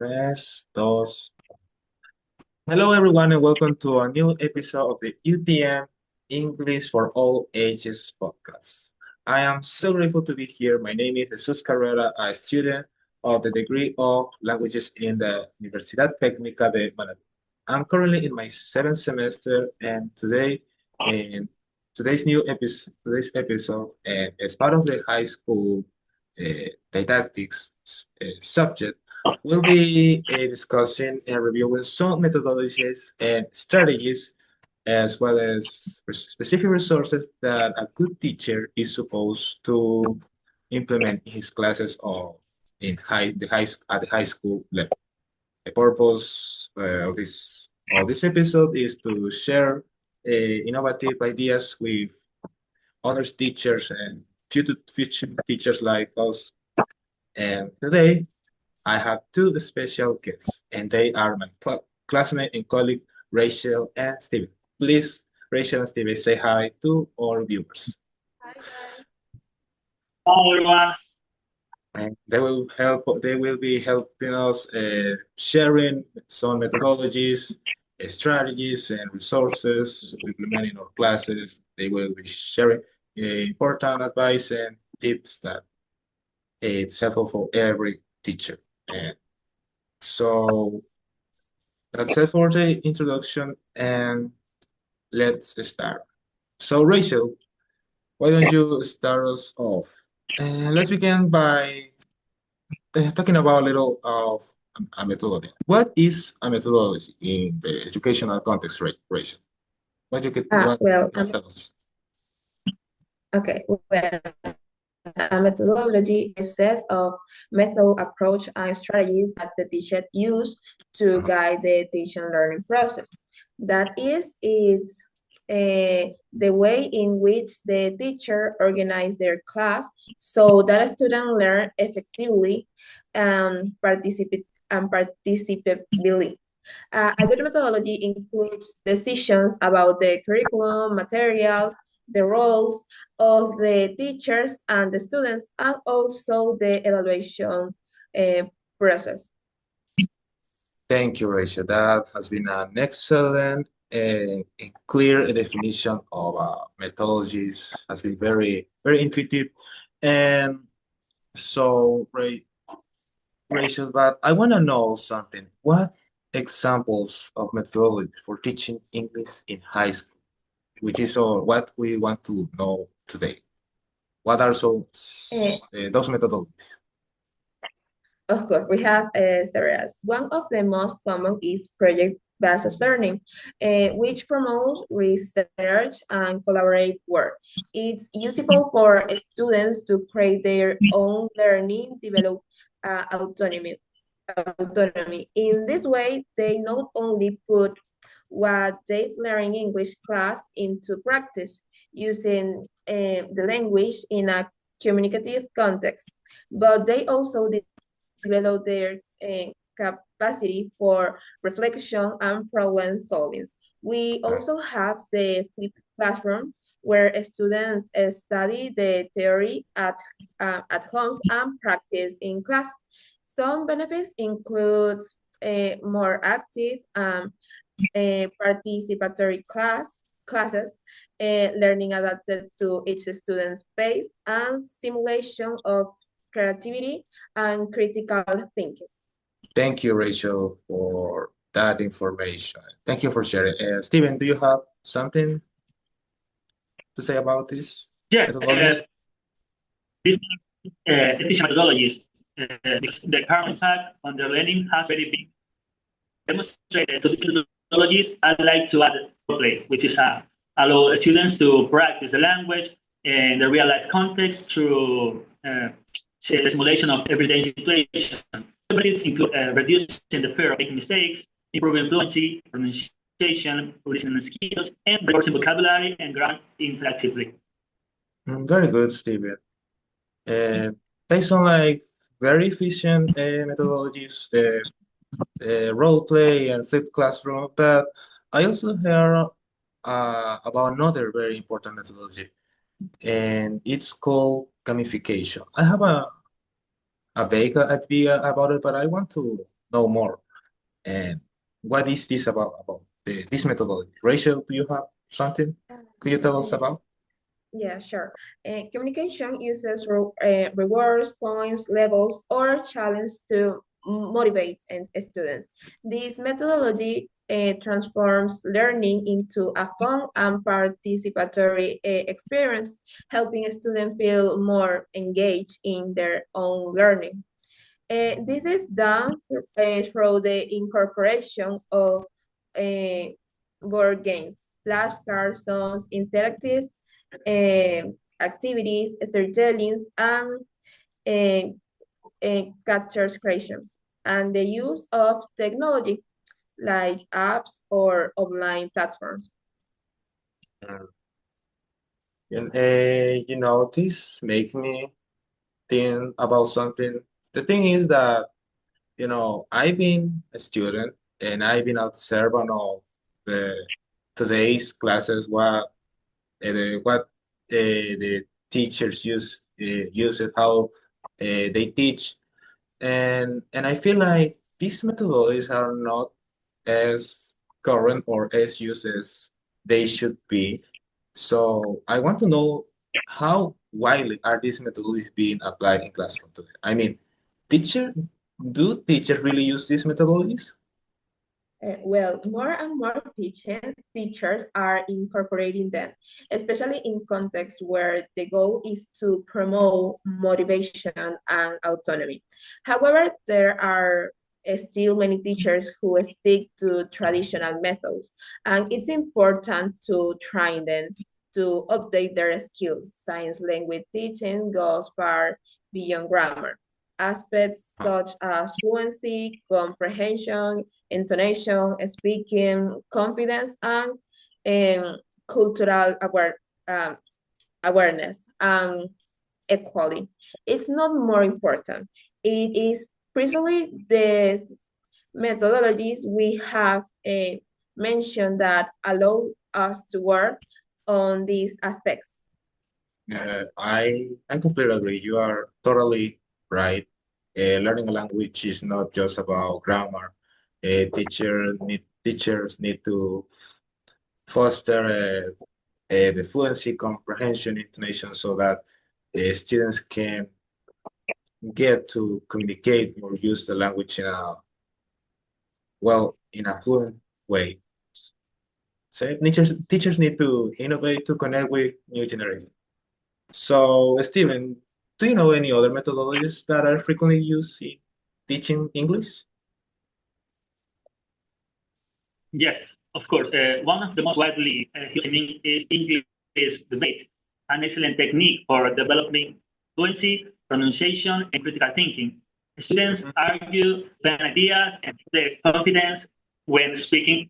Tres, dos. Hello, everyone, and welcome to a new episode of the UTM English for All Ages podcast. I am so grateful to be here. My name is Jesus Carrera, a student of the degree of languages in the Universidad Técnica de Managua. I'm currently in my seventh semester, and in today's episode, as part of the high school didactics subject, we'll be discussing and reviewing some methodologies and strategies, as well as specific resources that a good teacher is supposed to implement in his classes or at the high school level. The purpose of this episode is to share innovative ideas with other teachers and future teachers like us. And today I have two special guests, and they are my classmate and colleague, Rachel and Steven. Please, Rachel and Steven, say hi to our viewers. Hi guys. Hello everyone. And they will be helping us sharing some methodologies, strategies, and resources to implement in our classes. They will be sharing important advice and tips that it's helpful for every teacher. And so that's it for the introduction, and let's start. So Rachel, why don't you start us off? And let's begin by talking about a little of a methodology. What is a methodology in the educational context, Rachel? What you could tell us? Okay, well, a methodology is a set of method, approach, and strategies that the teacher use to guide the teaching and learning process. That is, it's the way in which the teacher organize their class so that a student learn effectively and participably. A good methodology includes decisions about the curriculum, materials, the roles of the teachers and the students, and also the evaluation process. Thank you, Rachel. That has been an excellent and clear definition of methodologies. Has been very, very intuitive. And so, Rachel, but I want to know something. What examples of methodology for teaching English in high school, which is what we want to know today? What are those methodologies? Of course, we have several. One of the most common is project-based learning, which promotes research and collaborate work. It's useful for students to create their own learning, develop autonomy. In this way, they not only put what they've learned in English class into practice, using the language in a communicative context, but they also develop their capacity for reflection and problem solving. We also have the flipped classroom where students study the theory at homes and practice in class. Some benefits include more active participatory classes, learning adapted to each student's pace, and simulation of creativity and critical thinking. Thank you, Rachel, for that information. Thank you for sharing. Steven, do you have something to say about this? Yeah, these efficient methodologies, because the current impact on their learning has already been demonstrated. To these methodologies, I'd like to add play, which is allow students to practice the language in the real life context through the simulation of everyday situations. Benefits include reducing the fear of making mistakes, improving fluency, pronunciation, listening skills, and reinforcing vocabulary and grammar interactively. Very good, Steven. They sound like very efficient methodologies, the role play and flipped classroom, but I also heard about another very important methodology, and it's called gamification. I have a vague idea about it, but I want to know more. And what is this about this methodology? Rachel, do you have something? Could you tell us Uh, about? Yeah, sure. Communication uses rewards, points, levels, or challenge to motivate students. This methodology transforms learning into a fun and participatory experience, helping students feel more engaged in their own learning. This is done through the incorporation of uh, board games, flashcards, songs, interactive uh, activities, storytellings, and captures creation, and the use of technology like apps or online platforms. Mm. And, this makes me think about something. The thing is that, I've been a student and I've been observant of the today's classes, what the teachers use it, how they teach, and I feel like these methodologies are not as current or as used as they should be. So I want to know how widely are these methodologies being applied in classroom today? I mean, teacher, do teachers really use these methodologies? Well, more and more teachers are incorporating them, especially in contexts where the goal is to promote motivation and autonomy. However, there are still many teachers who stick to traditional methods, and it's important to train them to update their skills. Science language teaching goes far beyond grammar. Aspects such as fluency, comprehension, intonation, speaking, confidence, and cultural um, awareness and equality. It's not more important. It is precisely the methodologies we have mentioned that allow us to work on these aspects. I completely agree. You are totally right. Learning a language is not just about grammar. Teachers need to foster the fluency, comprehension, intonation, so that students can get to communicate or use the language in a fluent way. So teachers need to innovate to connect with new generations. So, Steven, do you know any other methodologies that are frequently used in teaching English? Yes, of course. One of the most widely used in is English debate, an excellent technique for developing fluency, pronunciation, and critical thinking. Students Mhm. argue, plan ideas, and their confidence when speaking.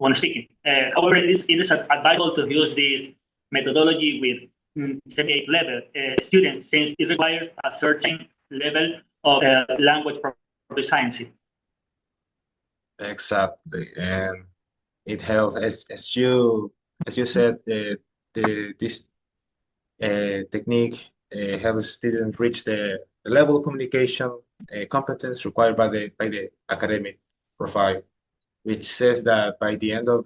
However, it is advisable to use this methodology with intermediate level students, since it requires a certain level of language proficiency. Exactly, and it helps as you said, this technique helps students reach the level of communication competence required by the academic profile, which says that by the end of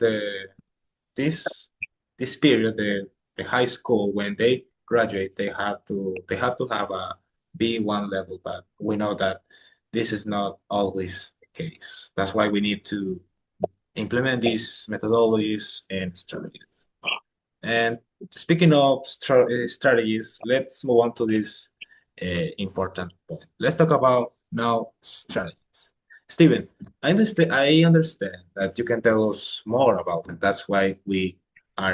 this this period, the high school, when they graduate, they have to have a B1 level, but we know that this is not always the case. That's why we need to implement these methodologies and strategies. And speaking of strategies, let's move on to this important point. Let's talk about now strategies. Steven, I understand that you can tell us more about it. That's why we